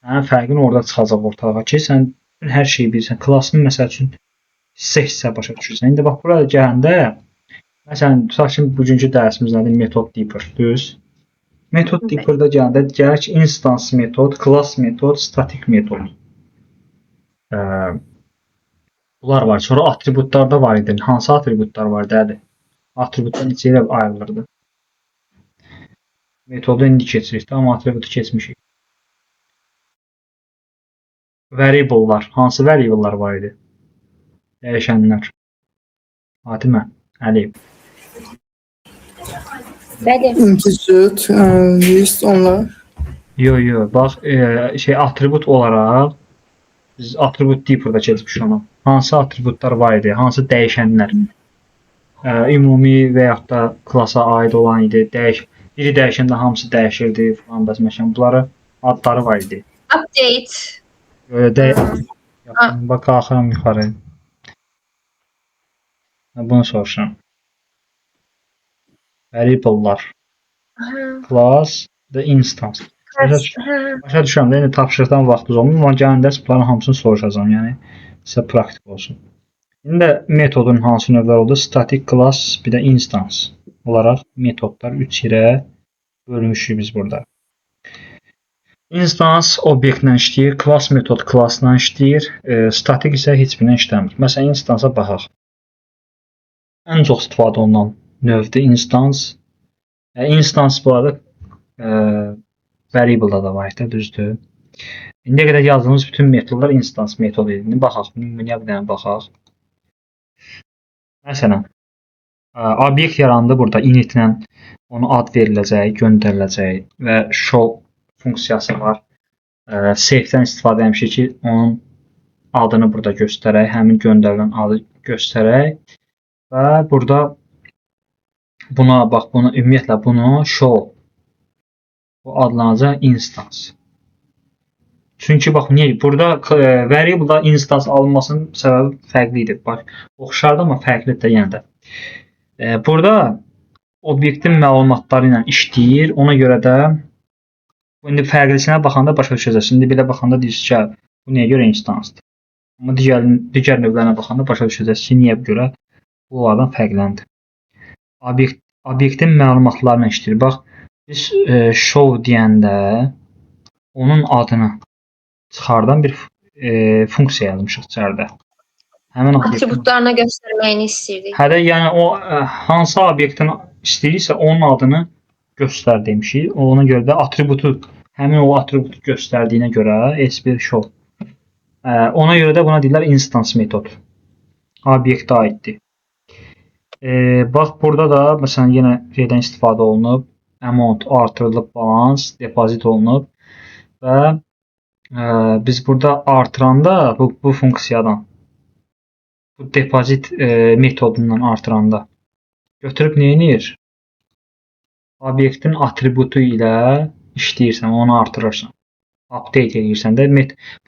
Hə, fərqin orada çıxacaq ortalığa ki, sən hər şeyi bilirsən. Klassını məsəl üçün hissə-hissə başa düşürsən. İndi bax buraya gələndə məsələn, tutaq ki, bugünkü dərsimiz nədir? Metod Deeper, düz? Metod Deeper-da gələndə gəlir ki, instance metod, class metod, static metod. Bunlar var. Sonra atributlarda var idi. Hansı atributlar var idi? Atributlar neçə ilə ayrılırdı? Metodu indi keçirik, amma atributu keçmişik. Variable'lar. Hansı variable'lar var idi? Dəyişənlər. Fatimə, Əli. Bəli. Integer, list onlar. Yo, bax, atribut olaraq biz atribut Deeper-da keçmişik onu. Hansı atributlar var idi? Hansı dəyişənlər? Ümumi və yaxud da klasa aid olan idi. Biri dəyişəndə hamısı dəyişirdi falan bəs məsələn bunları adları var idi. Update. Bax qalxıram yuxarı. Bunu soruşuram. Variable'lar. Class the instance. Başa düşürəm də, indi tapşırıqdan vaxtınız olmur, amma gələndə bunların hamısını soruşacağam, yəni sizə praktik olsun. İndi metodun hansı növləri oldu? Static class, bir də instance olaraq metodlar 3 yerə bölmüşük biz burada. Instance obyektlə işləyir, class metod classla işləyir, static isə heç birindən işləmir. Məsələn, instance'a baxaq. Ən çox istifadə olunan növdür instance. Instance bu arada variable-da da var, düzdür. İndiyə qədər yazdığımız bütün metodlar instance metodu idi. İndi baxaq, nümunəyə bir dənə baxaq. Məsələn, obyekt yarandı burada initlə ona ad veriləcək, göndəriləcək və show funksiyası var. Safe'dən istifadə etmişik ki, onun adını burada göstərək, həmin göndərilən adı göstərək və burada buna bax, ümumiyyətlə bunu show bu adlanacaq instance. Çünki bax, niyə? Burada variable-da instance alınmasının səbəbi fərqli idi. Bax, oxşardı, amma fərqlidir də yenə də. Burada obyektin məlumatları ilə işləyir. Ona görə də indi fərqlisinə baxanda başa düşəcəksiniz. İndi belə baxanda deyirsiniz ki, bu niyə görə instance-dır? Amma digər növlərinə baxanda başa düşəcəksiniz ki, niyə görə bunlardan fərqləndir. Obyektin məlumatlarına işləyir. Bax, biz show deyəndə onun adını çıxardan bir funksiya yazmışıq içəridə. Həmin atributlarına göstərməyini istəyirdik. Hə də, yəni o hansı obyektin istəyirsə onun adını göstər demişik. Ona görə də atributu, həmin o atributu göstərdiyinə görə S1 show. Ona görə də buna deyirlər instance metod. Obyektə aiddir. Bax, burada da məsələn yenə şeydən istifadə olunub. Amount artırılıb, balans depozit olunub və biz burada artıranda bu funksiyadan bu depozit metodundan artıranda götürüb nə edir? Obyektin atributu ilə işləyirsən, onu artırırsan. Update edirsən də.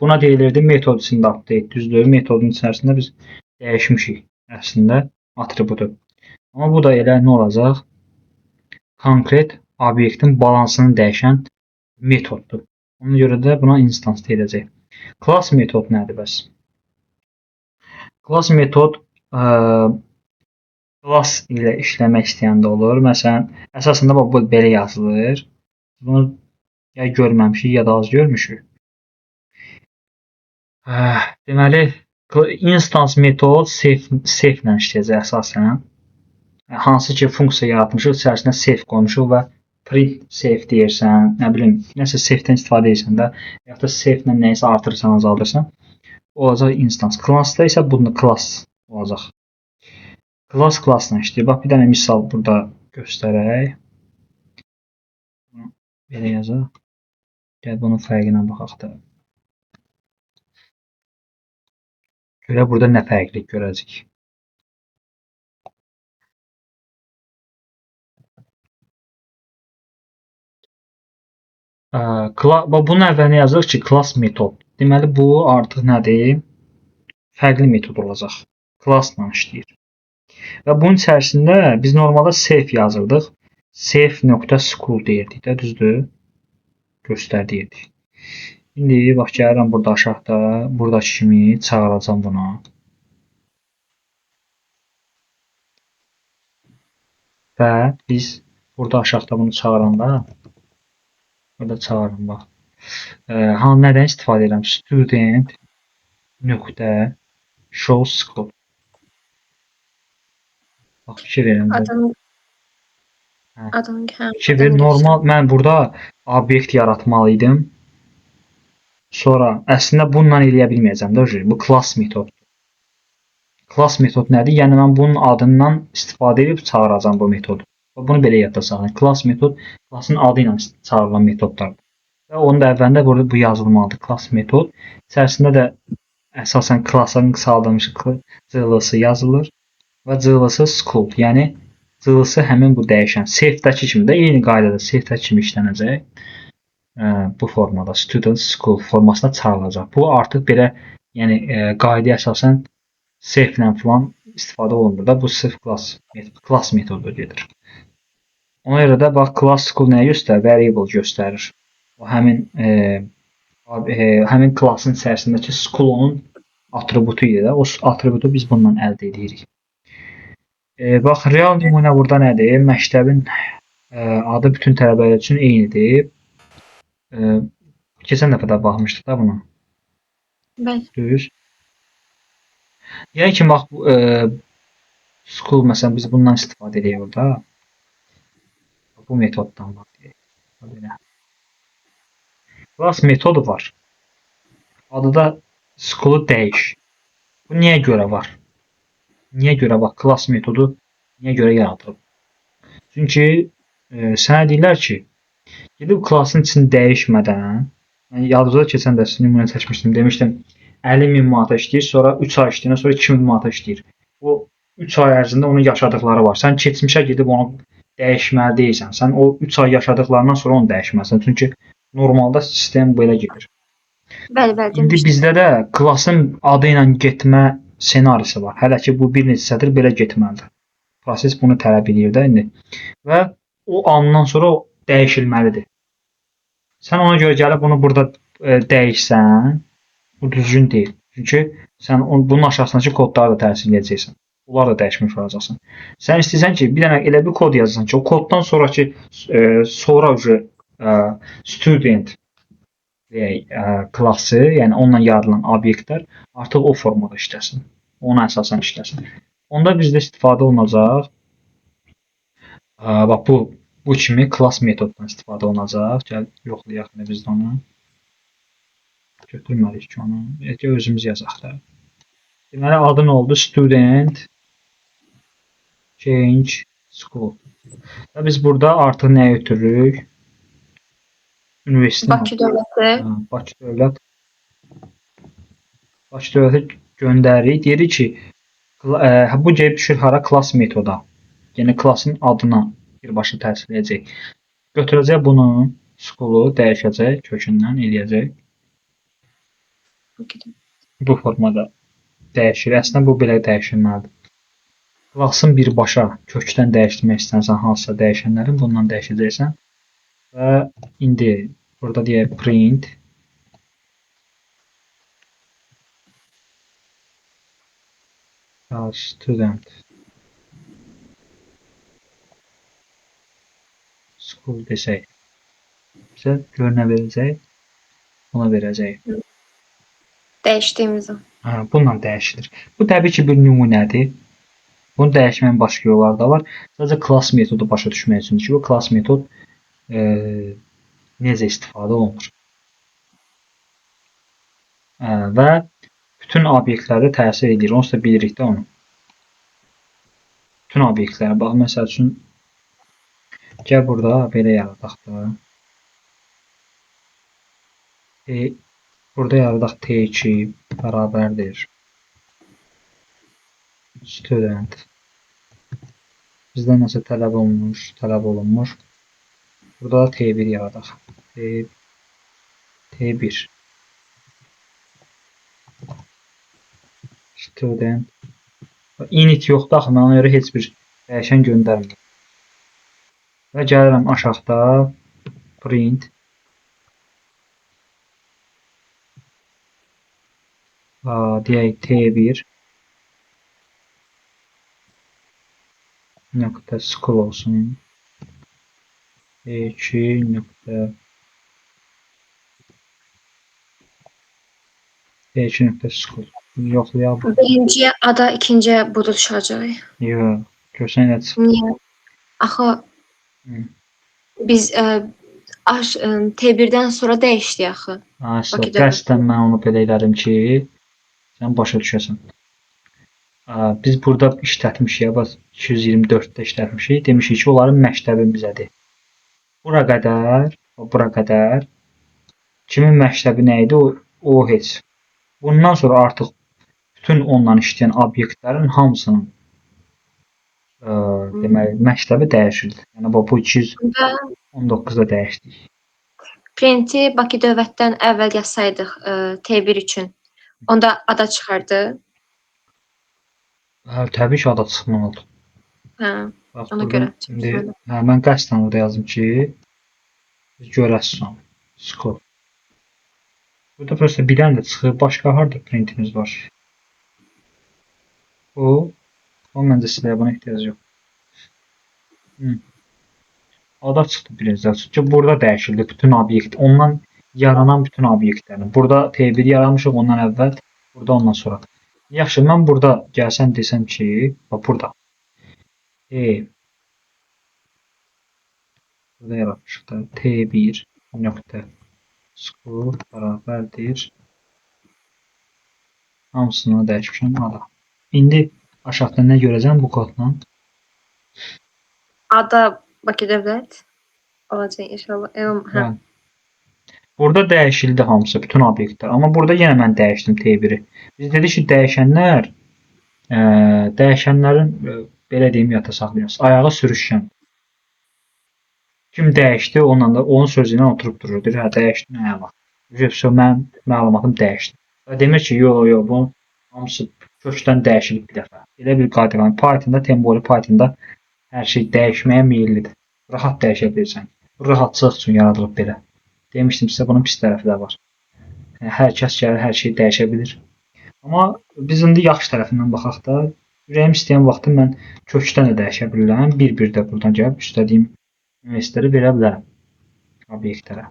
Buna deyilirdi metod içində update, düzdür? Metodun içərisində biz dəyişmişik əslində atributu. Amma bu da elə nə olacaq? Konkret obyektin balansını dəyişən metoddur. Ona görə də buna instance deyiləcək. Class metod nədir bəs? Class metod class ilə işləmək istəyəndə olur. Məsələn, əsasında bu belə yazılır. Bunu ya görməmişik, ya da az görmüşük. Deməli, instance metod safe ilə işləyəcək əsasən. Hansı ki, funksiya yaratmışıq, içərisinə safe qoymuşuq və print safe deyirsən, nə bilim, nəsə safedən istifadə edirsən də, ya da safe ilə nəyisə artırırsan, azaldırsan, olacaq instance. Class-da isə bunu class olacaq. Class-la işləyir. Bax, bir dənə misal burada göstərək. Belə yazaq. Gəl bunun fərqinə baxaq da. Görə burada nə fərqlik görəcək. Bunun əvvəlinə yazırıq ki, class metod. Deməli, bu artıq nədir? Fərqli metod olacaq. Class-la işləyir. Və bunun içərisində biz normalda safe yazırdıq. Safe.school deyirdik də, düzdür? Göstər deyirdik. İndi bax gəlirəm burada aşağıda, buradakı kimi çağıracam bunu. Və biz burada aşağıda bunu çağıranda, burada çağırın bax. Nədən istifadə edirəm? Student nöqtə show scope. Bax fikir verin. Adın Fikir ver, normal mən burada obyekt yaratmalıydım. Sonra əslində bununla eləyə bilməyəcəm də, bu class metod. Class metod nədir? Yəni mən bunun adından istifadə edib çağıracağam bu metodu. Bunu belə yadda saxlayın. Class metod classın adı ilə çağırılan metodlardır. Və onun da əvvəlində burada bu yazılmalıdır. Class metod içərisində də əsasən classın qısaldılmış cılısı yazılır və cılısı school, yəni cılısı həmin bu dəyişən safedəki kimi də eyni qaydada safedəki kimi işlənəcək. Bu formada student school formasına çağırılacaq. Bu artıq belə, yəni qaydaya əsasən safe ilə falan istifadə olunur da, bu sırf class metodu gedir. Ona görə də bax class school nəyi göstərir? Variable göstərir. O həmin classın içərisindəki school onun atributu idi də. O atributu biz bundan əldə edirik. Bax real nümunə burada nədir? Məktəbin adı bütün tələbələr üçün eynidir. Keçən dəfə də baxmışdıq da buna. Bəli. Düz. Yəni ki, bax school məsələn biz bundan istifadə edirik burada. Bu metoddan bax deyək. Class metodu var. Adı da school'u dəyiş. Bu niyə görə var? Niyə görə bax class metodu niyə görə yaradılıb? Çünki sənə deyirlər ki, gedib klassın içini dəyişmədən, yəni yadınızda keçən dərs nümunə çəkmişdim, demişdim 50.000 manata işləyir, sonra 3 ay işləyir, sonra 2.000 manata işləyir. Bu 3 ay ərzində onun yaşadıkları var. Sən keçmişə gedib onu dəyişməli deyilsən. Sən o 3 ay yaşadıklarından sonra onu dəyişməlisən. Çünki normalda sistem belə gedir. Bəli, İndi bizdə də klassın adı ilə getmə ssenarisi var. Hələ ki bu bir neçə sətr belə getməlidir. Proses bunu tələb edir də indi. Və o andan sonra o dəyişilməlidir. Sən ona görə gəlib bunu burada dəyişsən, bu düzgün deyil. Çünki sən bunun aşağısındakı kodları da təsdiq edəcəksən. Bunlar da dəyişmiş olacaqsan. Sən istəyirsən ki, bir dənə elə bir kod yazasan ki, o koddan sonraki sonra student klassı, yəni onunla yaradılan obyektlər artıq o formada işləsin. Ona əsasən işləsin. Onda bizdə istifadə olunacaq. Bax bu kimi class metodundan istifadə olunacaq. Gəl yoxlayaq biz də onu. Götürməliyik ki onu. Özümüz yazaq da. Deməli adı nə oldu? Student change school. Və biz burada artıq nəyi ötürürük? Universitet. Bakı dövləti. Bakı dövləti göndəririk. Deyirik ki, bu gəlib düşür hara? Class metoda. Yəni klassın adına birbaşa təsir edəcək. Götürəcək bunu, school'u dəyişəcək, kökündən eləyəcək. Bu formada dəyişir. Əslində bu belə dəyişilməlidir. Klassın birbaşa kökdən dəyişdirmək istənsən hansısa dəyişənlərin bundan dəyişəcəksən. Və indi burada deyək print student school desək, bizə görünə verəcək, buna verəcək. Dəyişdiyimiz o. Bununla dəyişilir. Bu təbii ki bir nümunədir. Bunu dəyişməyin başqa yolları da var. Sadəcə class metodu başa düşmək üçün ki, bu class metod necə istifadə olunur. Və bütün obyektlərdə təsir edir. Onsuz da bilirik də onu. Bütün obyektlərə bax, məsəl üçün gəl burada belə yaradaq da. Burada yaradaq T2 bərabərdir student. Bizdən nəsə tələb olunmuş. Burada da T1 yaradaq. T1 student. Init yoxdur axı, mən ona görə heç bir dəyişən göndərmirəm. Və gəlirəm aşağıda print deyək T1 nöqtə school olsun. T2 nöqtə T2 nöqtə school. Yoxlayaq. Birinciyə ada, ikinciyə buda düşəcək. Yox. Görsən nə çıxır. Niyə? Axı Hı. biz T1-dən sonra dəyişdik axı. Bakıda. Qəsdən mən onu belə elədim ki, sən başa düşəsən. Biz burada işlətmişik, bax 224-də işlətmişik. Demişik ki, onların məktəbi bizədir. Bura qədər kimin məktəbi nə idi? O heç. Bundan sonra artıq bütün onunla işləyən obyektlərin hamısının deməli məktəbi dəyişildi. Yəni bu 219-da dəyişdik. Printi Bakı dövlətdən əvvəl yazsaydıq T1 üçün. Onda ada çıxardı. Təbii ki, ada çıxmalıdır. Hə, Bax, ona buradan görə. indi mən qəsdən orada yazdım ki, biz görəsiniz. Scope. Burada prosta bir dənə də çıxır. Başqa harda printimiz var? O məncə silə buna ehtiyac yox. Ada çıxdı birinci. Çünki burada dəyişildi bütün obyekt. Ondan yaranan bütün obyektlərin. Burada T1 yaranmışıq ondan əvvəl, burada ondan sonra. Yaxşı, mən burada gəlsəm desəm ki, bax burada. Burada yaratmışıq da T1 nöqtə school bərabərdir. Hamısını dəyişmişəm ada. İndi aşağıda nə görəcəm bu kodla? Ada Bakı dövlət olacaq inşallah. Hə. Burada dəyişildi hamısı, bütün obyektlər. Amma burada yenə mən dəyişdim T1-i. Biz dedik ki, dəyişənlərin belə deyim, yadda saxlayırıq. Ayağı sürüşkən. Kim dəyişdi, onun sözü ilə oturub durur. Deyir, hə, dəyişdim, hə, bax. Mən məlumatım dəyişdi. Demir ki, yox, bu hamısı kökdən dəyişilib bir dəfə. Elə bir qayda var. Pythonda, Temporary Pythonda hər şey dəyişməyə meyillidir. Rahat dəyişə bilirsən. Bu rahatçılıq üçün yaradılıb belə. Demişdim sizə, bunun pis tərəfi də var. Hər kəs gəlir, hər şeyi dəyişə bilir. Amma biz indi yaxşı tərəfindən baxaq da, ürəyim istəyən vaxtı mən kökdən də dəyişə bilirəm. Bir-bir də buradan gəlib istədiyim universitetləri verə bilərəm obyektlərə.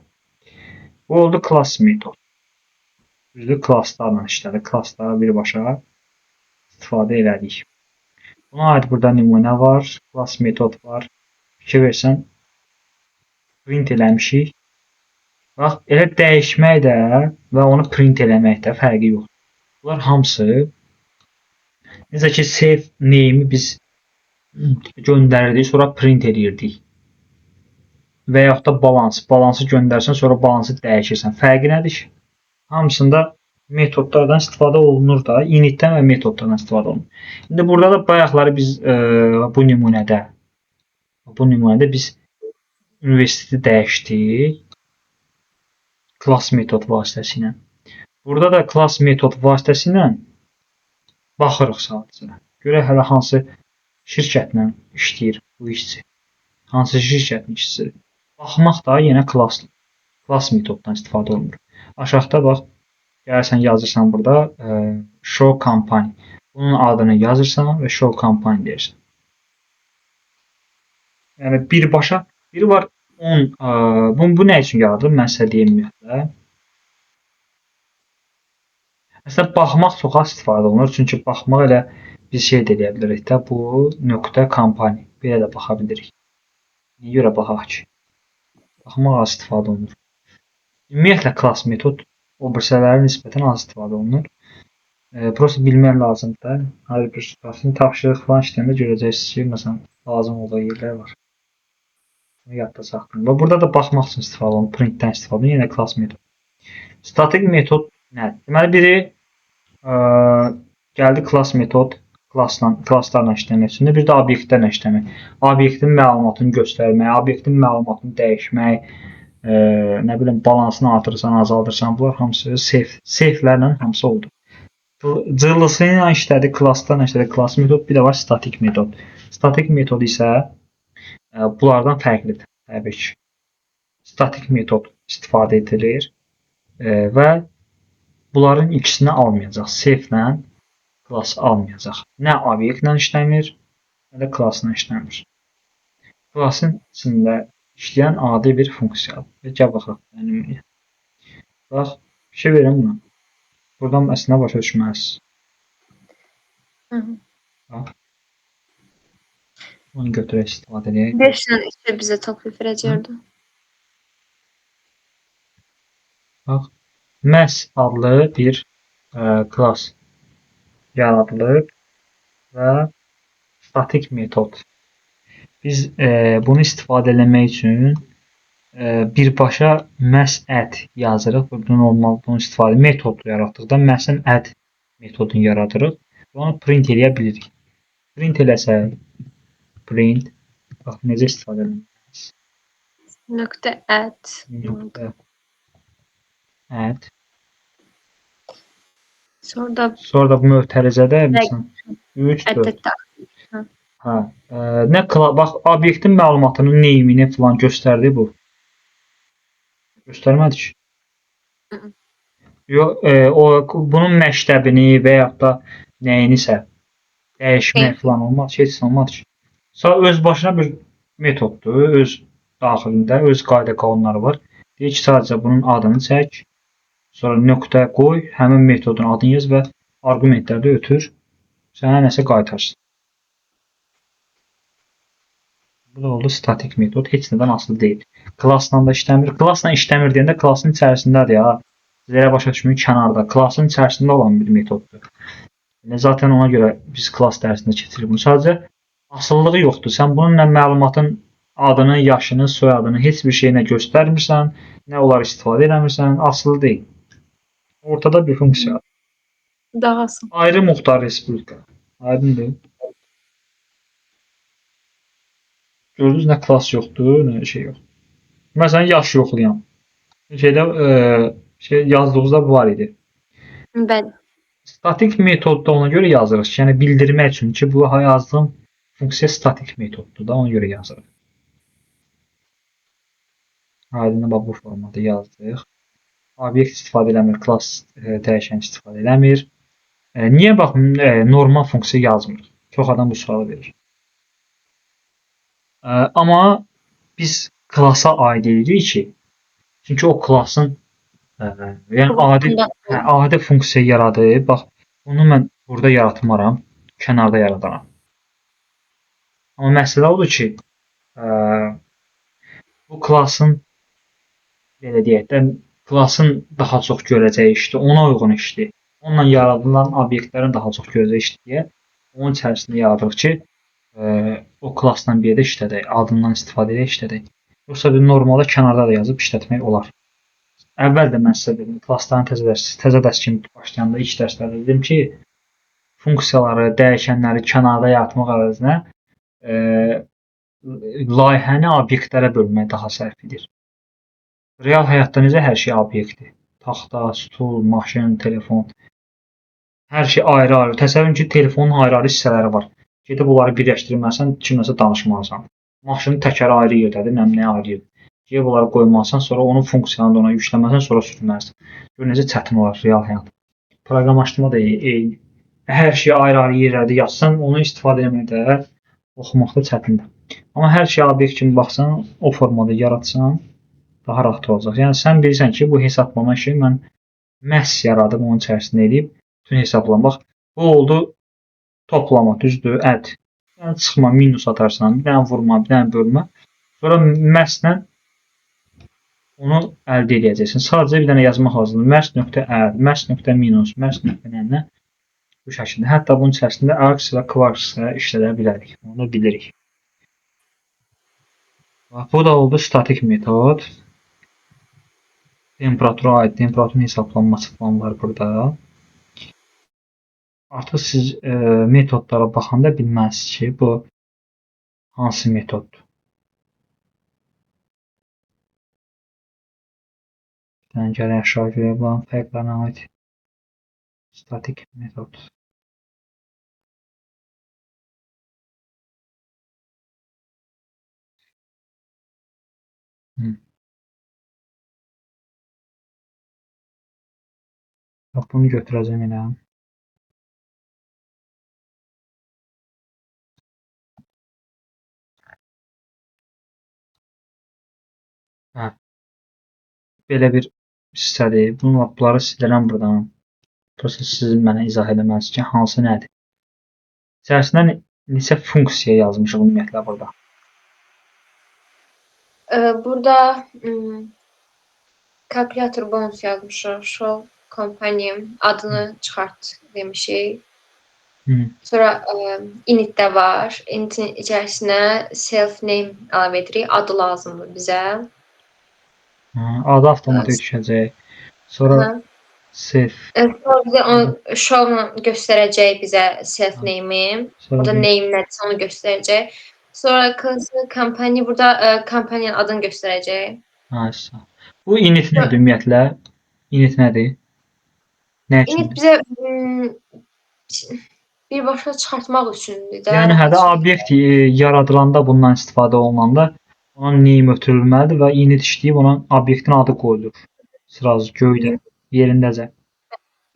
Bu oldu class metod. Düzdür, klasslarla işlədik. Klasslara birbaşa istifadə elədik. Buna aid burada nümunə var, class metod var. Fikir versən, print eləmişik. Bax, elə dəyişmək də və onu print eləmək də fərqi yoxdur. Bunlar hamısı necə ki, save name-i biz göndərirdik, sonra print edirdik. Və yaxud da balansı göndərsən, sonra balansı dəyişirsən. Fərqi nədir ki? Hamısında metodlardan istifadə olunur da, initdən və metodlardan istifadə olunur. İndi burada da bayaqları biz bu nümunədə biz universiteti dəyişdik. Class metod vasitəsilə. Burada da class metod vasitəsilə baxırıq sadəcə. Görək hələ hansı şirkətlə işləyir bu işçi. Hansı şirkətin işçisidir. Baxmaq da yenə class metoddan istifadə olunur. Aşağıda bax, gəlirsən yazırsan burada show company. Bunun adını yazırsan və show company deyirsən. Yəni birbaşa biri var 10 bu nə üçün yaradılıb? Mən sizə deyim ümumiyyətlə. Əslində baxmaq çox az istifadə olunur. Çünki baxmaq elə biz şey də eləyə bilərik də, bu nöqtə company. Belə də baxa bilirik. Niyə görə baxaq ki? Baxmaq az istifadə olunur. Ümumiyyətlə class metod obrisələrə nisbətən az istifadə olunur. Prosta bilmək lazımdır da. Hər bir tapşırıq falan işləndə görəcəksiniz ki, məsələn, lazım olduğu yerlər var. Yadda saxlayın. Və burada da baxmaq üçün istifadə olunur, printdən istifadə olunur. Yenə class metod. Statik metod nədir? Deməli, biri gəldi class metod, klasslarla işləmək üçün. Bir də obyektlərlə işləmək. Obyektin məlumatını göstərmək, obyektin məlumatını dəyişmək, nə bilim, balansını artırırsan, azaldırsan, bunlar hamısı safelərlə hamısı oldu. Cıllısı ilə işlədi, klasslarla işlədi, class metod, bir də var statik metod. Statik metod isə bunlardan fərqlidir, təbii ki. Statik metod istifadə edilir və bunların ikisini almayacaq. Safelə class almayacaq. Nə obyektlə işləmir, nə də classla işləmir. Classın içində işləyən adi bir funksiyadır. Gəl baxaq. Yəni, bax, bir şey verirəm buna. Buradan əslində başa düşməlisiniz. Hı -hı. Bax. Onu götürək istifadə edək. 5 ilə işi bizə toplayıb verəcəkdi. Bax, mass adlı bir class yaradılıb və statik metod. Biz bunu istifadə etmək üçün birbaşa mass add yazırıq. Burada normal bunu istifadə metodlu yaratdıqda mass-ın add metodunu yaradırıq və onu print eləyə bilirik. Print eləsək, print, bax necə istifadə edirik. Nöqtə add. Nöqtə add. Sonra da bu mötərizədə məsələn 3 4. Hə, nə bax obyektin məlumatının name-ini falan göstərdi bu. Göstərmədi ki. Yox, bunun məktəbini və ya da nəyinisə dəyişmək falan olmaz, heç olmaz ki. Öz başına bir metoddur, öz daxilində öz qayda qanunları var. Deyir ki, sadəcə bunun adını çək, sonra nöqtə qoy, həmin metodun adını yaz və arqumentlərdə ötür, sənə nəsə qaytarsın. Bu da oldu statik metod, heç nədən asılı deyil. Classla da işləmir. Classla işləmir deyəndə classın içərisindədir ya. Sizə başa düşməyin kənarda. Classın içərisində olan bir metoddur. Zaten ona görə biz class dərsində keçirik bunu. Sadəcə asılılığı yoxdur. Sən bunun nə məlumatın adını, yaşını, soyadını heç bir şeyinə göstərmirsən, nə onları istifadə eləmirsən, asılı deyil. Ortada bir funksiya. Daha asıl. Ayrı muxtar respublika. Aydındır. Gördünüz nə class yoxdur, nə şey yoxdur. Məsələn, yaş yoxlayam. Yazdığınızda bu var idi. Bəli. Statik metodda ona görə yazırıq ki, yəni bildirmək üçün ki, bu yazdığım funksiya statik metoddur da, ona görə yazırıq. Aydın bu formada yazdıq. Obyekt istifadə eləmir, class dəyişən istifadə eləmir. Niyə bax normal funksiya yazmırıq? Çox adam bu sualı verir. Amma biz klassa aid edirik ki, çünki o klassın yəni adi funksiya yaradır. Bax, bunu mən burada yaratmaram, kənarda yaradaram. Amma məsələ odur ki, bu klassın belə deyək də, klassın daha çox görəcəyi işdir, ona uyğun işdir. Onunla yaradılan obyektlərin daha çox görəcəyi işdir deyə onun içərisində yaradırıq ki, o klassla bir yerdə işlədək, adından istifadə edək, işlədək. Yoxsa bir normalda kənarda da yazıb işlətmək olar. Əvvəl də mən sizə dedim, klassların təzə dərs kimi başlayanda ilk dərslərdə dedim ki, funksiyaları, dəyişənləri kənarda yaratmaq əvəzinə layihəni obyektlərə bölmək daha sərfidir. Real həyatda necə hər şey obyektdir? Taxta, stul, maşın, telefon. Hər şey ayrı-ayrı. Təsəvvür ki, telefonun ayrı-ayrı hissələri var. Gedib onları birləşdirməsən, kimləsə danışmalısan. Maşının təkəri ayrı yerdədir, nəyə ayrı yerdə. Gedib onları qoymalısan, sonra onun funksiyanı da ona yükləməsən, sonra sürməlisən. Gör necə çətin olar real həyat. Proqramlaşdırma da eyni. Hər şey ayrı-ayrı yerlərdə yazsan, onu istifadə etməkdə, oxumaqda çətindir. Amma hər şey obyekt kimi baxsan, o formada yaratsan, daha rahat olacaq. Yəni sən bilirsən ki, bu hesablama işi mən məhz yaradıb onun içərisində edib bütün hesablamaq. Bu oldu toplama, düzdür, add. Yəni çıxma, minus atarsan, bir dənə vurma, bir dənə bölmə. Sonra məhzlə onu əldə edəcəksən. Sadəcə bir dənə yazmaq lazımdır. Məhz.add, məhz.minus, məhz.nə bu şəkildə. Hətta bunun içərisində args və quarks işlədə bilərik. Onu da bilirik. Bu da oldu statik metod. Temperatura aid temperaturun hesablanması falan var burada. Artıq siz metodlara baxanda bilməlisiniz ki, bu hansı metoddur. Gəlin aşağı görək bunların fərqlərinə aid statik metod. Bax, bunu götürəcəm elə. Hə, belə bir hissədir. Bunları silərəm buradan. Prosta siz mənə izah eləməlisiniz ki, hansı nədir? İçərisində neçə funksiya yazmışıq ümumiyyətlə burada? Burada kalkulyator bonus yazmışıq. Show company adını çıxart demişik. Sonra initdə var. Initin içərisinə self name əlavə edirik. Adı lazımdır bizə. Adı avtomatik düşəcək. Sonra self. Sonra bizə onu show-la göstərəcək bizə self name-i. Burada name nədirsə onu göstərəcək. Sonra class company burada company adını göstərəcək. Bu init nədir ümumiyyətlə? Init nədir? Nə üçün? Init bizə birbaşa çıxartmaq üçündür də. Yəni hədə obyekt yaradılanda bundan istifadə olunanda ona name ötürülməlidir və init işləyib ona obyektin adı qoyulur. Sırazı göydə, yerindəcə.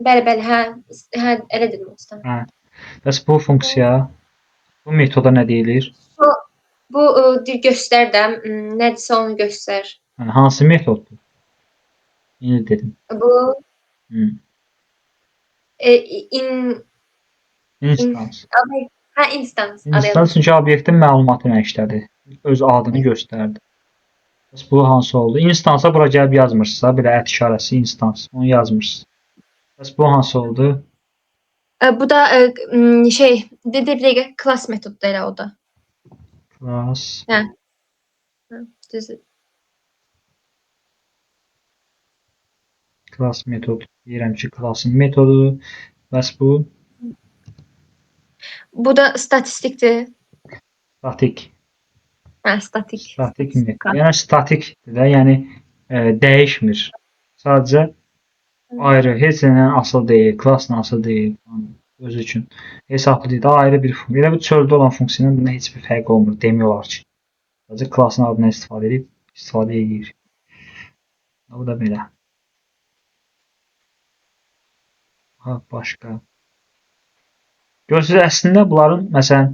Bəli, hə, elə dedim usta. Hə. Bəs bu funksiya, bu metoda nə deyilir? Bu göstər də, nədirsə onu göstər. Yəni hansı metoddur? İndi dedim. Bu Instance. Hə, instance. Instance çünki obyektin məlumatını işlədir. Öz adını göstərdi. Bəs bu hansı oldu? Instansa bura gəlib yazmırsınızsa, belə ət işarəsi instance. Onu yazmırsınız. Bəs bu hansı oldu? Bu da bir class metoddur elə o da. Class. Hə. Düzdür. Class metodu. Deyirəm ki, classın metodudur. Bəs bu? Bu da statistikdir. Statik. Hə, statik. Statik metod. Yəni statikdir də, yəni dəyişmir. Sadəcə ayrı, heç nə asıl deyil, klassla asıl deyil. Özü üçün hesablı deyil, ayrı bir funksiya. Elə bir çöldə olan funksiyanın bunda heç bir fərqi olmur, demiyorlar ki. Sadəcə klassın adından istifadə edir. Bu da belə. Ha, başqa. Görürsünüz, əslində bunların, məsələn,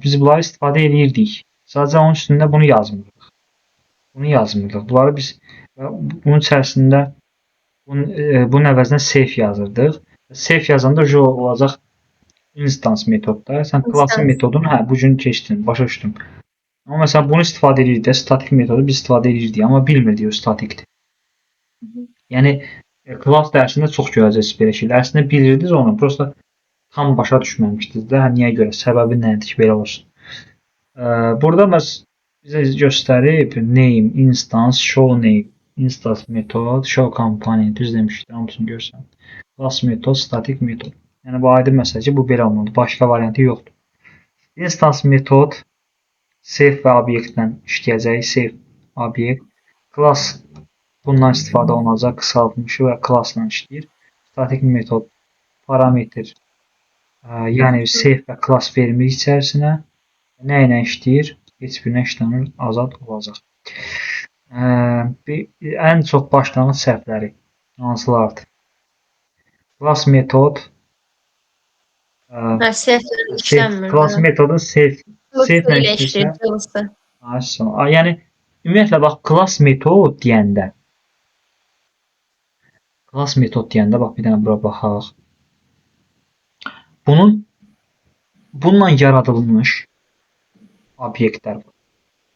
biz bunları istifadə edirdik. Sadəcə onun üstündə bunu yazmırdıq. Bunları biz bunun içərisində bunun əvəzinə safe yazırdıq. Safe yazanda olacaq instance metodda. Sən classın metodunu bu gün keçdin, başa düşdün. Amma məsələn bunu istifadə edirdik də, statik metodu biz istifadə edirdik, amma bilmirdik o statikdir. Yəni class dərsində çox görəcəksiniz belə şeylər. Əslində bilirdiniz onu, prosta tam başa düşməmişdiniz də, niyə görə, səbəbi nədir ki, belə olsun. Burada bizə göstərib name, instance, show name, instance metod, show company, düz demişdik, hamısını görsən. Class metod, statik metod. Yəni bu aydın məsələ ki, bu belə olmalıdır, başqa variantı yoxdur. Instance metod safe və obyektdən işləyəcək, safe obyekt. Class bundan istifadə olunacaq, qısaltmışı və classla işləyir. Statik metod parametr, yəni safe və class vermir içərisinə. Nə ilə işləyir? Heç birinə işləmir, azad olacaq. Ən çox başlanğıc səhvləri hansılardır? Class metod class metodun safe ilə işləyirsə. Yəni ümumiyyətlə bax class metod deyəndə bax bir dənə bura baxaq. Bununla yaradılmış obyektlər var.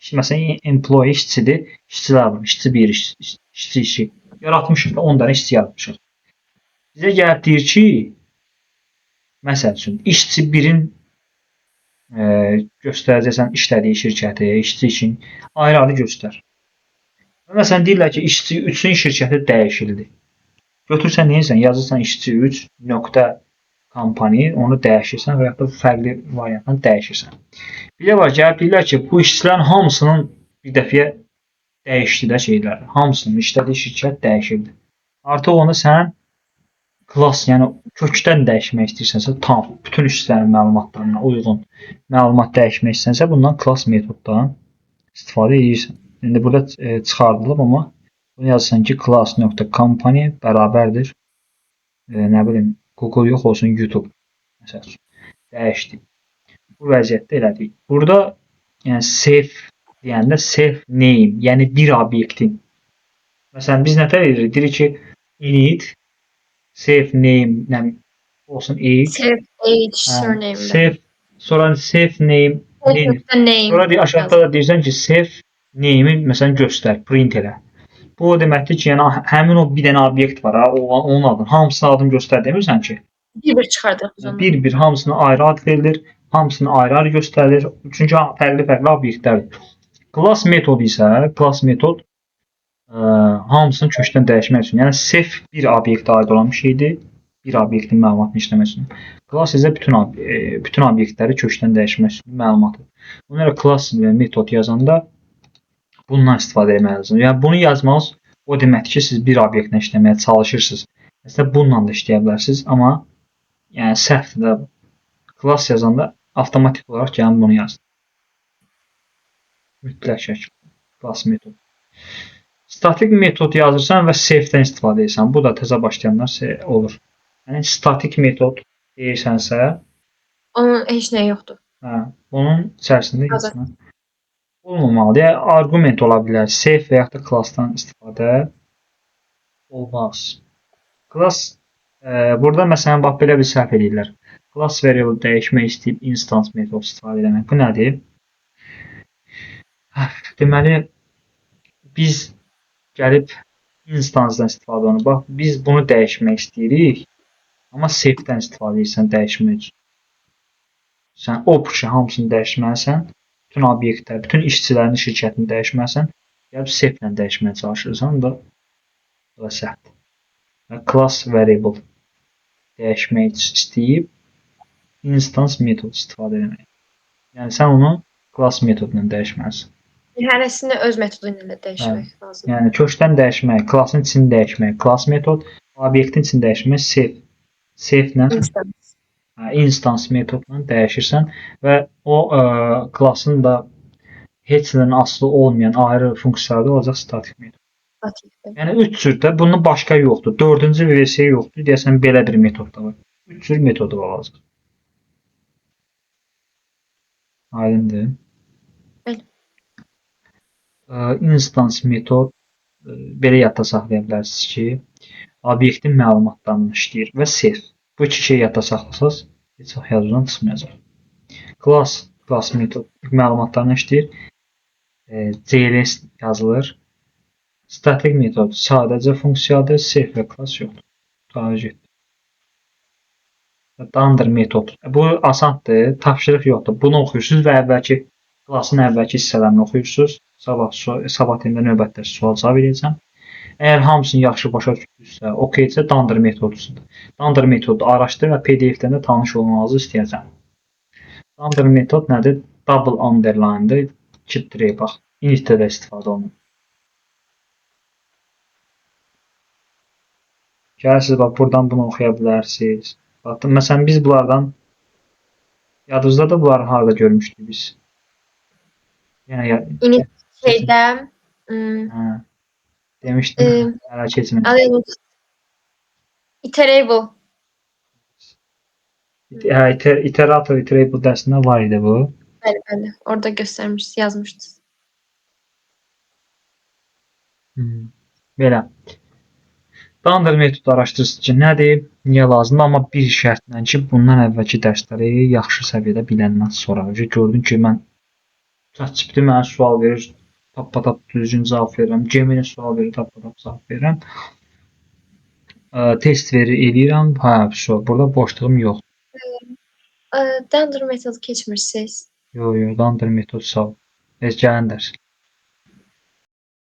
Məsələn, employee işçidir, işçilər var, işçi 1, işçi 2. Yaratmışıq da 10 dənə işçi yaratmışıq. Bizə gəlib deyir ki, məsəl üçün, işçi 1-in göstərəcəksən işlədiyi şirkəti, işçi 2-in ayrı-ayrı göstər. Məsələn, deyirlər ki, işçi 3-ün şirkəti dəyişildi. Götürsən, neyəsən, yazırsan işçi 3 nöqtə company, onu dəyişirsən və ya da fərqli variantla dəyişirsən. Bir də var, gəlib deyirlər ki, bu işçilərin hamısının bir dəfəyə dəyişdi də şeylər. Hamısının işlədiyi şirkət dəyişildi. Artıq onu sən class, yəni kökdən dəyişmək istəyirsənsə, tam bütün işçilərin məlumatlarına uyğun məlumat dəyişmək istəyirsənsə, bundan class metoddan istifadə edirsən. İndi burada çıxardılıb, amma bunu yazırsan ki, class.company bərabərdir nə bilim Google yox olsun YouTube məsəl üçün dəyişdik. Bu vəziyyətdə elədik. Burada yəni save deyəndə self name, yəni bir obyektin. Məsələn biz nətər edirik? Deyirik ki, init self name nə olsun age. Self age surname. Self sonra self name name. Name. Sonra deyir aşağıda da deyirsən ki, self name'i məsələn göstər, print elə. Bu o deməkdir ki, yəni həmin o bir dənə obyekt var ha, onun adını, hamısının adını göstər demirsən ki. Bir-bir çıxardıq biz onu. Bir-bir hamısına ayrı ad verilir, hamısını ayrı-ayrı göstərilir. Çünki fərqli-fərqli obyektlərdir. Class metodu isə, class metod hamısını kökdən dəyişmək üçün. Yəni self bir obyektə aid olan bir şeydir. Bir obyektin məlumatını işləmək üçün. Class isə bütün obyektləri kökdən dəyişmək üçün məlumatı. Ona görə class metod yazanda bundan istifadə etməlisiniz. Yəni bunu yazmanız o deməkdir ki, siz bir obyektlə işləməyə çalışırsınız. Əslində bununla da işləyə bilərsiniz, amma yəni səhvdir də class yazanda avtomatik olaraq gəlin bunu yazın. Mütləq şəkildə class metod. Statik metod yazırsan və self-dən istifadə edirsən. Bu da təzə başlayanlar olur. Yəni statik metod deyirsənsə, onun heç nə yoxdur. Onun içərisində heç nə olmamalıdır. Yəni arqument ola bilər. Self və ya da classdan istifadə olmaz. Class burada məsələn bax belə bir səhv edirlər. Class variable dəyişmək istəyib instance metod istifadə etmək. Bu nədir? Deməli biz gəlib instance-dan istifadə olunur. Bax biz bunu dəyişmək istəyirik. Amma self-dən istifadə edirsən dəyişmək üçün. Sən option hamısını dəyişməlisən. Bütün obyektlər, bütün işçilərin şirkətini dəyişməlisən. Gəlib self-lə dəyişməyə çalışırsan da səhvdir. Class variable dəyişmək istəyib instance metod istifadə etmək. Yəni sən onu class metodundan dəyişməlisən. Hərəsini öz metodu ilə dəyişmək lazım. Yəni kökdən dəyişmək, klassın içini dəyişmək, class metod, obyektin içini dəyişmək self. Self-lə instance metodla dəyişirsən və o klassın da heç nədən asılı olmayan ayrı funksiyalarda olacaq statik metod. Yəni 3 cürdə bunun başqa yoxdur. 4-cü versiya yoxdur. Deyəsən belə bir metod da var. 3 cür metodu olacaq. Aydındır. Bəli. Instance metod belə yadda saxlaya bilərsiniz ki, obyektin məlumatlarını işləyir və self. Bu iki şey yadda saxlasaz, heç vaxt yadınızdan çıxmayacaq. Class metod məlumatlarını işləyir. CLS yazılır. Statik metod sadəcə funksiyadır, self və class yoxdur. Target. Dunder metod. Bu asandır, tapşırıq yoxdur. Bunu oxuyursunuz və əvvəlki klassın əvvəlki hissələrini oxuyursunuz. Sabah temdə növbətdə sual cavab edəcəm. Əgər hamısını yaxşı başa düşdünüzsə, okeysə Dunder metodusudur. Dunder metodu araşdır və PDF-dən də tanış olmanızı istəyəcəm. Dunder metod nədir? Double underline-dır. 2 dirək bax. Initdə də istifadə olunur. Gəlirsiniz bax buradan bunu oxuya bilərsiniz. Məsələn biz bunlardan yadınızda da bunları harada görmüşdük biz. Yəni init şeydə demişdim, hələ keçmədim. Iterable. Iterator, iterable dərsində var idi bu. Bəli, bəli. Orada göstərmişsiniz, yazmışdınız. Belə. Dunder metodu araşdırırsınız ki, nədir, niyə lazımdır, amma bir şərtlə ki, bundan əvvəlki dərsləri yaxşı səviyyədə biləndən sonra. Gördün ki, mən ChatGPT mənə sual verir, tap-patap düzgün cavab verirəm. Gemini sual verir, tap-patap cavab verirəm. Test verir, eləyirəm. Burada boşluğum yox. Dunder metodu keçmirsiniz. Yox, Dunder metodu sağ ol. Gələn dərs.